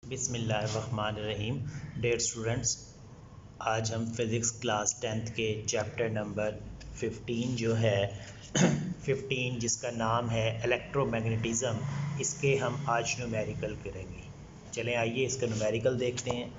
बिस्मिल्लाहिर्रहमानिर्रहीम। Dear students, आज हम फ़िज़िक्स क्लास 10th के चैप्टर नंबर 15 जो है 15 जिसका नाम है इलेक्ट्रोमैग्नेटिज़्म, इसके हम आज न्यूमेरिकल करेंगे। चलें आइए इसका न्यूमेरिकल देखते हैं।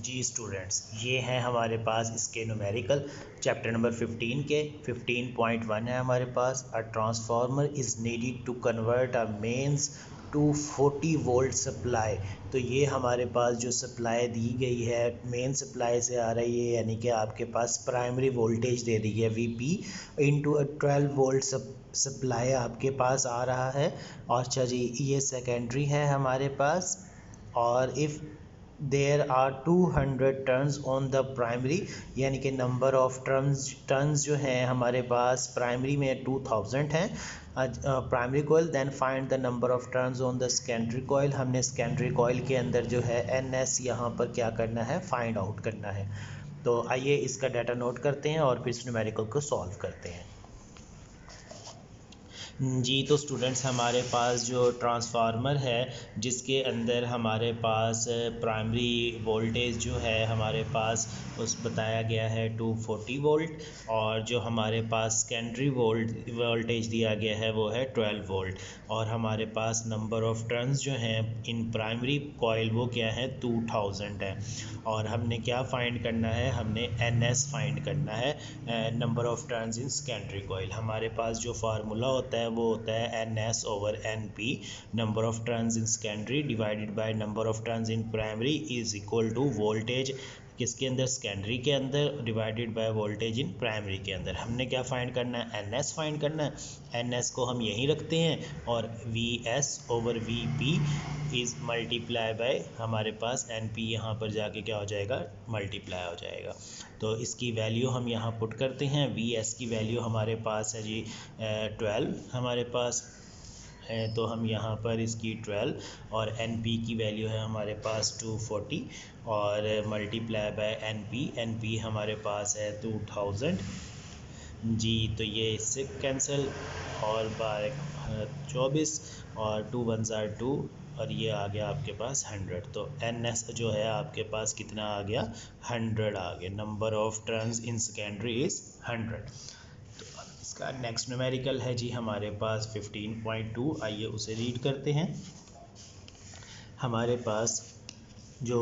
जी स्टूडेंट्स, ये हैं हमारे पास इसके न्यूमेरिकल चैप्टर नंबर 15 के 15.1 है हमारे पास। A transformer is needed to convert a mains to 40 volt supply. तो ये हमारे पास जो सप्लाई दी गई है मेन सप्लाई से आ रही है, यानी कि आपके पास प्राइमरी वोल्टेज दे दी है VP इंटू 12 वोल्ट सप्लाई आपके पास आ रहा है। और अच्छा जी, ये सेकेंडरी है हमारे पास। और if there are 200 turns on the primary, यानी कि नंबर ऑफ टर्न्स जो हैं हमारे पास प्राइमरी में 2000 हैं primary coil. Then find the number of turns on the secondary coil. हमने सेकेंडरी कोयल के अंदर जो है NS यहाँ पर क्या करना है, फाइंड आउट करना है। तो आइए इसका डाटा नोट करते हैं और फिर इस न्यूमेरिकल को सॉल्व करते हैं। जी तो स्टूडेंट्स, हमारे पास जो ट्रांसफार्मर है जिसके अंदर हमारे पास प्राइमरी वोल्टेज जो है हमारे पास उस बताया गया है 240 वोल्ट, और जो हमारे पास सेकेंडरी वोल्टेज दिया गया है वो है 12 वोल्ट। और हमारे पास नंबर ऑफ़ टर्न्स जो हैं इन प्राइमरी कॉइल वो क्या है 2000 है। और हमने क्या फ़ाइंड करना है, हमने NS फाइंड करना है, number of turns in secondary coil. हमारे पास जो फार्मूला होता है वो होता है NS over NP, number of turns in secondary divided by number of turns in primary is equal to voltage किसके अंदर, सेकेंडरी के अंदर, divided by voltage in primary के अंदर। हमने क्या फाइंड करना है, NS फाइंड करना है। NS को हम यहीं रखते हैं और VS over VP is multiply by हमारे पास NP, यहाँ पर जाके क्या हो जाएगा, मल्टीप्लाई हो जाएगा। तो इसकी वैल्यू हम यहाँ पुट करते हैं। VS की वैल्यू हमारे पास है जी 12 हमारे पास है, तो हम यहाँ पर इसकी 12 और NP की वैल्यू है हमारे पास 240 और मल्टीप्लाई बाय NP हमारे पास है 2000 जी। तो ये इससे कैंसिल और बाय 24 और 2 1 2 और ये आ गया आपके पास 100। तो NS जो है आपके पास कितना आ गया, 100 आ गया। Number of turns in secondary is 100। तो अब इसका नेक्स्ट न्यूमेरिकल है जी हमारे पास 15.2। आइए उसे रीड करते हैं। हमारे पास जो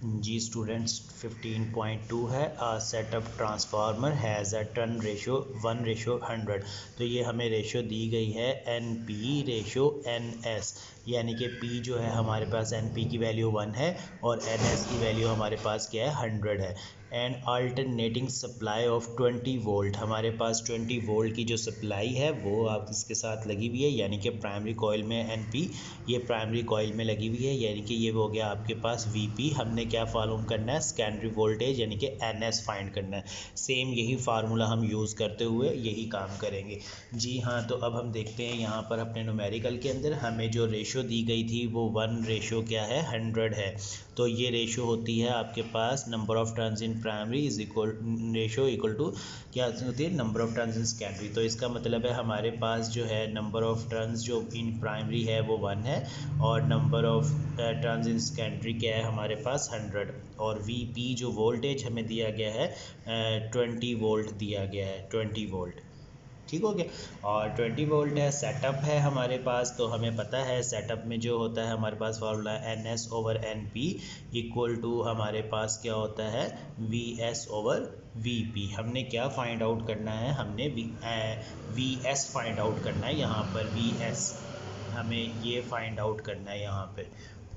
जी स्टूडेंट्स 15.2 है, setup transformer has a turn ratio 1:100। तो ये हमें रेशो दी गई है NP रेशो NS, यानी कि P जो है हमारे पास NP की वैल्यू 1 है और NS की वैल्यू हमारे पास क्या है, 100 है। And alternating supply of 20 volt, हमारे पास 20 वोल्ट की जो सप्लाई है वो आप इसके साथ लगी हुई है, यानी कि प्राइमरी कॉइल में NP ये प्राइमरी कॉइल में लगी हुई है, यानी कि ये हो गया आपके पास VP। हमने क्या फार्म करना है, सेकेंडरी वोल्टेज यानी कि NS फाइंड करना है। सेम यही फार्मूला हम यूज़ करते हुए यही काम करेंगे। जी हाँ, तो अब हम देखते हैं यहाँ पर अपने न्यूमेरिकल के अंदर हमें जो रेशो दी गई थी वो 1 रेशो क्या है, 100 है। तो ये रेशो होती है आपके पास number of turns in primary is equal ratio equal to क्या होती है, number of turns in secondary. तो इसका मतलब है हमारे पास जो है नंबर ऑफ़ टर्न्स जो इन प्राइमरी है वो 1 है और number of turns in secondary क्या है हमारे पास 100। और VP जो वोल्टेज हमें दिया गया है 20 वोल्ट दिया गया है, 20 वोल्ट, ठीक हो गया। और 20 वोल्ट है, सेटअप है हमारे पास। तो हमें पता है सेटअप में जो होता है हमारे पास formula NS over NP equal to हमारे पास क्या होता है VS ओवर VP। हमने क्या फाइंड आउट करना है, हमने VS फाइंड आउट करना है। यहाँ पर VS हमें ये फाइंड आउट करना है यहाँ पर,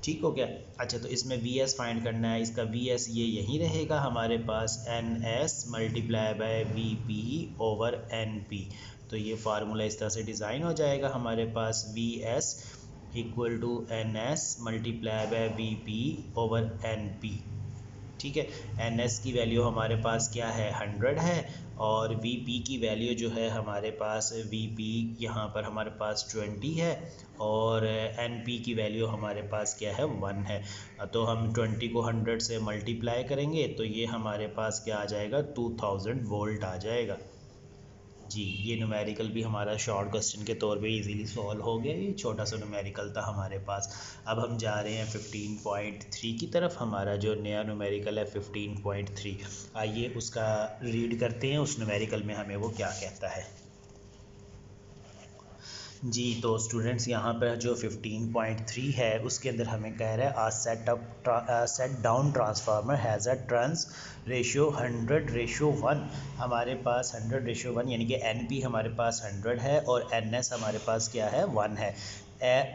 ठीक हो गया। अच्छा, तो इसमें VS फाइंड करना है, इसका VS ये यहीं रहेगा हमारे पास NS multiply by VP over NP। तो ये फार्मूला इस तरह से डिज़ाइन हो जाएगा हमारे पास VS equal to NS multiply by VP over NP, ठीक है। NS की वैल्यू हमारे पास क्या है, 100 है और VP की वैल्यू जो है हमारे पास VP यहाँ पर हमारे पास 20 है और NP की वैल्यू हमारे पास क्या है, 1 है। तो हम 20 को 100 से मल्टीप्लाई करेंगे तो ये हमारे पास क्या आ जाएगा, 2000 वोल्ट आ जाएगा। जी, ये न्यूमेरिकल भी हमारा शॉर्ट क्वेश्चन के तौर पे इजीली सॉल्व हो गया। ये छोटा सा न्यूमेरिकल था हमारे पास। अब हम जा रहे हैं 15.3 की तरफ। हमारा जो नया न्यूमेरिकल है 15.3, आइए उसका रीड करते हैं, उस न्यूमेरिकल में हमें वो क्या कहता है। जी, तो स्टूडेंट्स यहाँ पर जो 15.3 है उसके अंदर हमें कह रहा है set down transformer has a turns ratio 100:1। हमारे पास 100:1 यानी कि NP हमारे पास 100 है और NS हमारे पास क्या है, 1 है।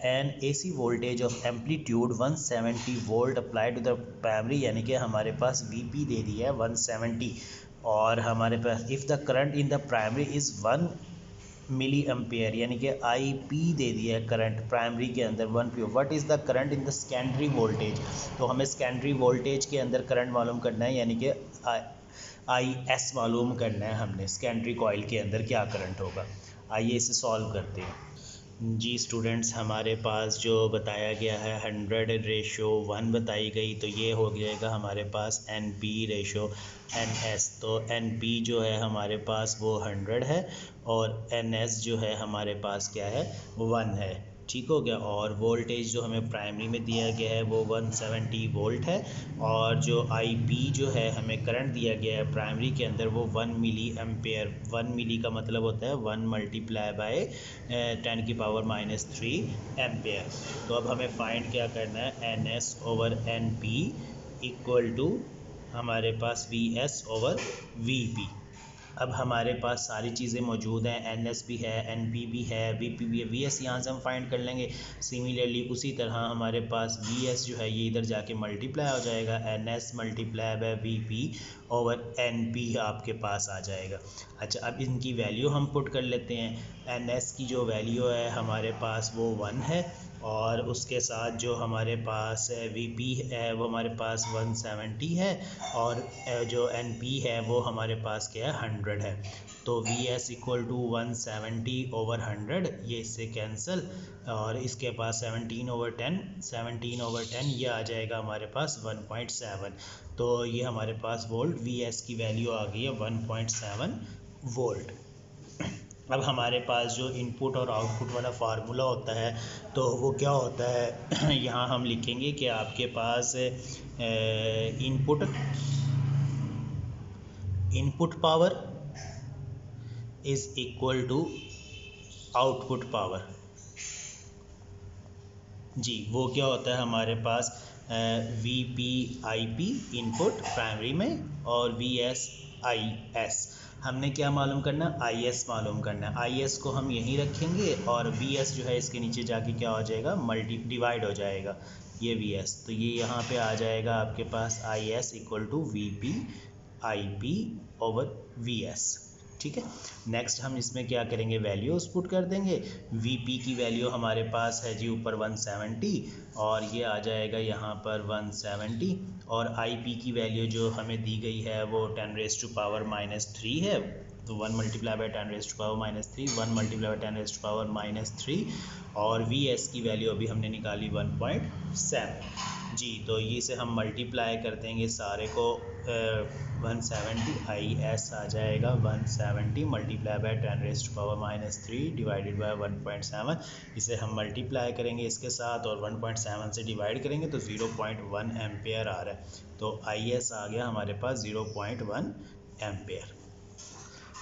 An AC voltage of amplitude 170 volt applied to the primary, यानी कि हमारे पास VP दे दी है 170, और हमारे पास if the current in the primary is 1 milli ampere, यानी कि IP दे दिया है करंट प्राइमरी के अंदर 1 P. What is the current in the secondary voltage, तो हमें सेकेंडरी वोल्टेज के अंदर करंट मालूम करना है, यानी कि IS मालूम करना है हमने, सेकेंडरी कॉइल के अंदर क्या करंट होगा। आइए इसे सॉल्व करते हैं। जी स्टूडेंट्स, हमारे पास जो बताया गया है 100:1 बताई गई, तो ये हो जाएगा हमारे पास NP/NS। तो NP जो है हमारे पास वो 100 है और NS जो है हमारे पास क्या है, 1 है। ठीक हो गया। और वोल्टेज जो हमें प्राइमरी में दिया गया है वो 170 वोल्ट है, और जो IP जो है हमें करंट दिया गया है प्राइमरी के अंदर वो 1 मिली एम्पेयर। 1 मिली का मतलब होता है 1 मल्टीप्लाई बाय 10⁻³ एम्पेयर। तो अब हमें फाइंड क्या करना है, NS/NP इक्वल टू हमारे पास VS/VP। अब हमारे पास सारी चीज़ें मौजूद हैं, NS भी है, NP भी है, VP भी है। VS यहाँ से हम फाइंड कर लेंगे। सिमिलरली उसी तरह हमारे पास VS जो है ये इधर जाके मल्टीप्लाई हो जाएगा, NS मल्टीप्लाई बाय VP/NP आपके पास आ जाएगा। अच्छा, अब इनकी वैल्यू हम पुट कर लेते हैं। NS की जो वैल्यू है हमारे पास वो 1 है, और उसके साथ जो हमारे पास VP है वो हमारे पास 170 है, और जो NP है वो हमारे पास क्या है, 100 है। तो VS इक्वल टू 170/100, ये इससे कैंसिल, और इसके पास 17/10 ये आ जाएगा हमारे पास 1.7। तो ये हमारे पास वोल्ट VS की वैल्यू आ गई है 1.7 वोल्ट। अब हमारे पास जो इनपुट और आउटपुट वाला फार्मूला होता है तो वो क्या होता है यहाँ हम लिखेंगे कि आपके पास input power is equal to output power. जी, वो क्या होता है हमारे पास VP/IP इनपुट प्राइमरी में, और VS/IS हमने क्या मालूम करना, IS मालूम करना है। IS को हम यहीं रखेंगे और VS जो है इसके नीचे जाके क्या हो जाएगा, डिवाइड हो जाएगा ये VS। तो ये यहाँ पे आ जाएगा आपके पास IS इक्वल टू VP/IP/VS। ठीक है। नेक्स्ट हम इसमें क्या करेंगे, वैल्यूज पुट कर देंगे। VP की वैल्यू हमारे पास है जी ऊपर 170, और ये आ जाएगा यहाँ पर 170, और IP की वैल्यू जो हमें दी गई है वो 10⁻³ है। तो 1 मल्टीप्लाई बाय 10⁻³ 1 मल्टीप्लाई बाय 10⁻³ और VS की वैल्यू अभी हमने निकाली 1.7। जी, तो ये से हम मल्टीप्लाई कर देंगे सारे को 170, IS आ जाएगा 170 मल्टीप्लाई बाय 10⁻³ डिवाइडेड बाय 1.7। इसे हम मल्टीप्लाई करेंगे इसके साथ और 1.7 से डिवाइड करेंगे तो 0.1 एम्पेयर आ रहा है। तो IS आ गया हमारे पास 0.1 एम्पेयर।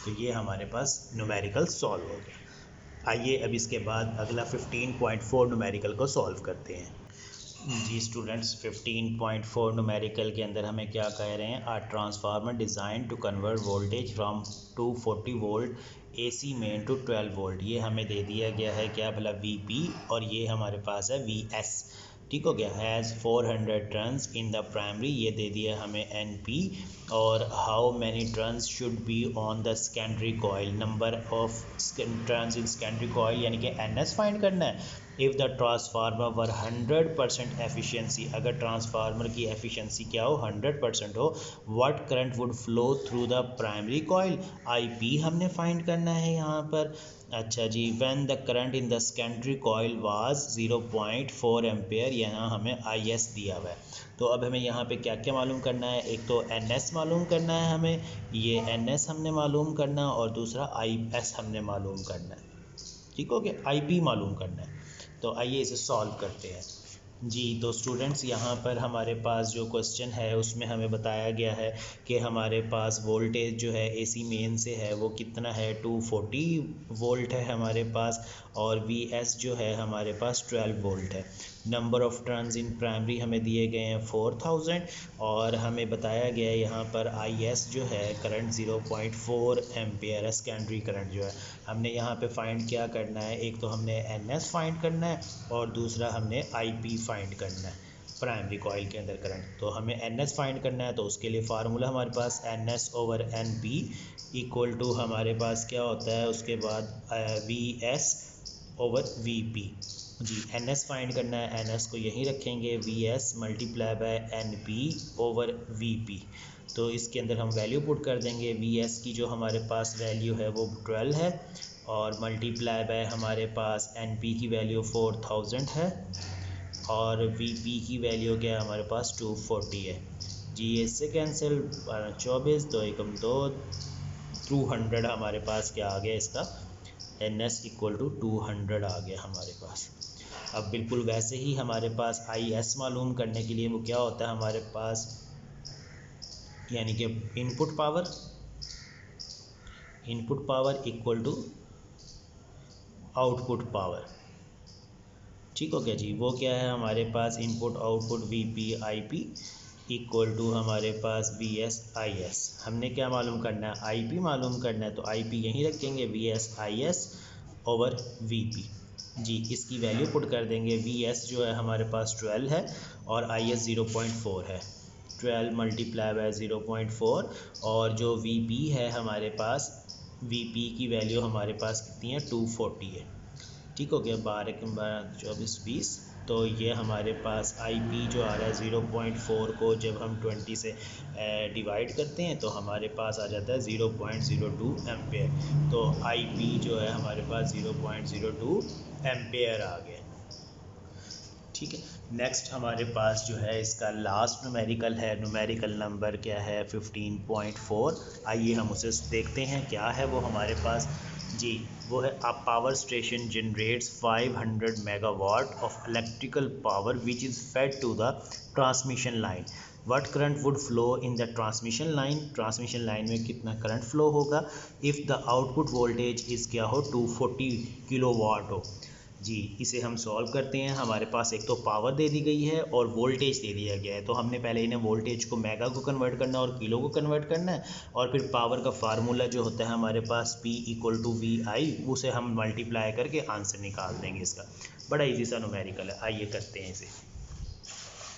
तो ये हमारे पास न्यूमेरिकल सॉल्व हो गया। आइए अब इसके बाद अगला 15.4 न्यूमेरिकल को सॉल्व करते हैं। जी स्टूडेंट्स, 15.4 न्यूमेरिकल के अंदर हमें क्या कह रहे हैं, a transformer designed to convert voltage from 240 volt AC main to 12 volt. ये हमें दे दिया गया है क्या भला, VP, और ये हमारे पास है VS। ठीक हो गया। Has 400 turns in the primary, ये दे दिया हमें NP, और how many turns should be on the secondary coil, number of turns in secondary coil यानी कि NS फाइंड करना है। If the transformer were 100% efficiency, अगर ट्रांसफार्मर की एफिशिएंसी क्या हो 100% हो, what current would flow through the primary coil, IP हमने फाइंड करना है यहाँ पर। अच्छा जी, when the current in the secondary coil was 0.4 ampere, यहाँ हमें IS दिया हुआ है। तो अब हमें यहाँ पे क्या क्या मालूम करना है, एक तो NS मालूम करना है हमें, ये NS हमने मालूम करना, और दूसरा IS हमने मालूम करना है। ठीक हो गया, IP मालूम करना है। तो आइए इसे सॉल्व करते हैं जी। तो स्टूडेंट्स यहाँ पर हमारे पास जो क्वेश्चन है उसमें हमें बताया गया है कि हमारे पास वोल्टेज जो है AC मेन से है वो कितना है 240 वोल्ट है हमारे पास, और VS जो है हमारे पास 12 वोल्ट है। Number of turns in primary हमें दिए गए हैं 4000, और हमें बताया गया है यहाँ पर IS जो है करंट 0.4 एम्पियर है, सेकेंडरी करंट जो है। हमने यहाँ पे फाइंड क्या करना है, एक तो हमने NS फाइंड करना है और दूसरा हमने IP फाइंड करना है प्राइमरी कॉइल के अंदर करंट। तो हमें NS फाइंड करना है, तो उसके लिए फार्मूला हमारे पास NS/NP इक्वल टू हमारे पास क्या होता है, उसके बाद VS/VP जी। NS फाइंड करना है, NS को यहीं रखेंगे, VS मल्टीप्लाई बाय NP/VP। तो इसके अंदर हम वैल्यू पुट कर देंगे, VS की जो हमारे पास वैल्यू है वो 12 है, और मल्टीप्लाई बाय हमारे पास NP की वैल्यू 4000 है, और VP की वैल्यू क्या है हमारे पास 240 है जी। इससे कैंसिल 24, 2 एकम 2, 200 हमारे पास क्या आ गया, इसका NS इक्वल टू 200 आ गया हमारे पास। अब बिल्कुल वैसे ही हमारे पास IS मालूम करने के लिए वो क्या होता है हमारे पास, यानी कि input power equal to output power. ठीक हो गया जी। वो क्या है हमारे पास, input output VP IP equal to हमारे पास VS IS। हमने क्या मालूम करना है, IP मालूम करना है, तो IP यहीं रखेंगे, VS IS/VP जी। इसकी वैल्यू पुट कर देंगे, VS जो है हमारे पास 12 है और IS 0.4 है, 12 मल्टीप्लाई बाय 0.4, और जो VP है हमारे पास, VP की वैल्यू हमारे पास कितनी है 240 है। ठीक हो गया, 12 24 20। तो ये हमारे पास IP जो आ रहा है 0.4 को जब हम 20 से डिवाइड करते हैं तो हमारे पास आ जाता है 0.02 एम्पेयर। तो IP जो है हमारे पास 0.02 एम्पेयर आ गया। ठीक है, नेक्स्ट हमारे पास जो है इसका लास्ट न्यूमेरिकल है, न्यूमेरिकल नंबर क्या है 15.4। आइए हम उसे देखते हैं क्या है वो हमारे पास जी। वो है, a power station generates 500 megawatt of electrical power which is fed to the transmission line. What current would flow in the transmission line, transmission line में कितना करंट फ्लो होगा if the output voltage is क्या हो 240 kilowatt हो जी। इसे हम solve करते हैं। हमारे पास एक तो पावर दे दी गई है और वोल्टेज दे दिया गया है, तो हमने पहले इन्हें वोल्टेज को मेगा को कन्वर्ट करना है और किलो को कन्वर्ट करना है, और फिर पावर का फार्मूला जो होता है हमारे पास P इक्वल टू VI, उसे हम मल्टीप्लाई करके आंसर निकाल देंगे इसका। बड़ा इजी सा न्यूमेरिकल है, आइए करते हैं इसे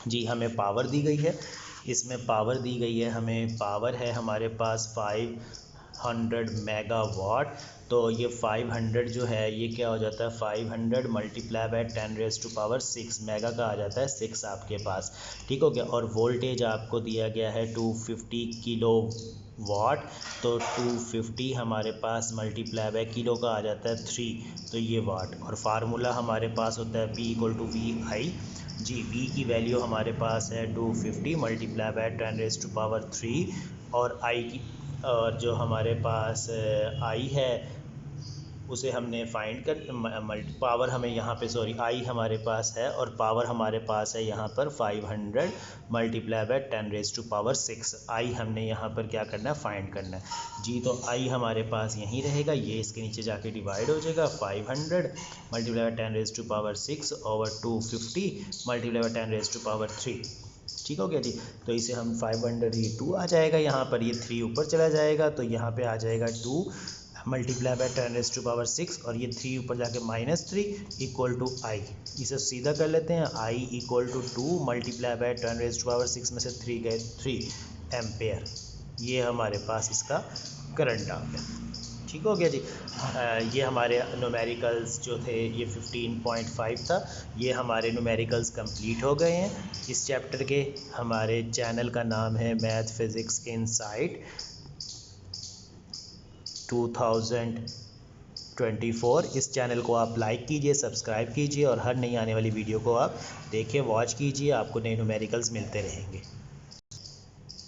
जी। हमें पावर दी गई है, इसमें पावर दी गई है, हमें पावर है हमारे पास 500 मेगावाट। तो ये 500 जो है ये क्या हो जाता है, 500 मल्टीप्लाई बाय 10⁻⁶ मेगा का आ जाता है 6 आपके पास। ठीक हो गया, और वोल्टेज आपको दिया गया है 250 किलो वाट, तो 250 हमारे पास मल्टीप्लाई बाय किलो का आ जाता है 3, तो ये वाट। और फार्मूला हमारे पास होता है P इक्वल टू VI जी। V की वैल्यू हमारे पास है 250 मल्टीप्लाई बाय 10⁻3, और I की, और जो हमारे पास I है उसे हमने फाइंड कर, पावर हमें यहाँ पे आई हमारे पास है, और पावर हमारे पास है यहाँ पर 500 मल्टीप्लाई बाय 10⁻⁶। आई हमने यहाँ पर क्या करना है, फाइंड करना है जी। तो आई हमारे पास यहीं रहेगा, ये इसके नीचे जाके डिवाइड हो जाएगा, 500 multiply by 10⁻⁶ over 250 multiply by 10⁻3। ठीक हो गया जी। तो इसे हम 500, ये 2 आ जाएगा, यहाँ पर ये 3 ऊपर चला जाएगा, तो यहाँ पे आ जाएगा 2 मल्टीप्लाई बाय 10⁻⁶, और ये 3 ऊपर जाके -3 इक्वल टू आई। इसे सीधा कर लेते हैं, I equal to 2 multiply by 10⁻⁶ में से 3 गए 3 एम्पेयर। ये हमारे पास इसका करंट आ गया। ठीक हो गया जी। ये हमारे न्यूमेरिकल्स जो थे ये 15.5 था, ये हमारे न्यूमेरिकल्स कंप्लीट हो गए हैं इस चैप्टर के। हमारे चैनल का नाम है मैथ फिज़िक्स इनसाइट 2024। इस चैनल को आप लाइक कीजिए, सब्सक्राइब कीजिए और हर नई आने वाली वीडियो को आप देखें, वॉच कीजिए, आपको नए न्यूमेरिकल्स मिलते रहेंगे।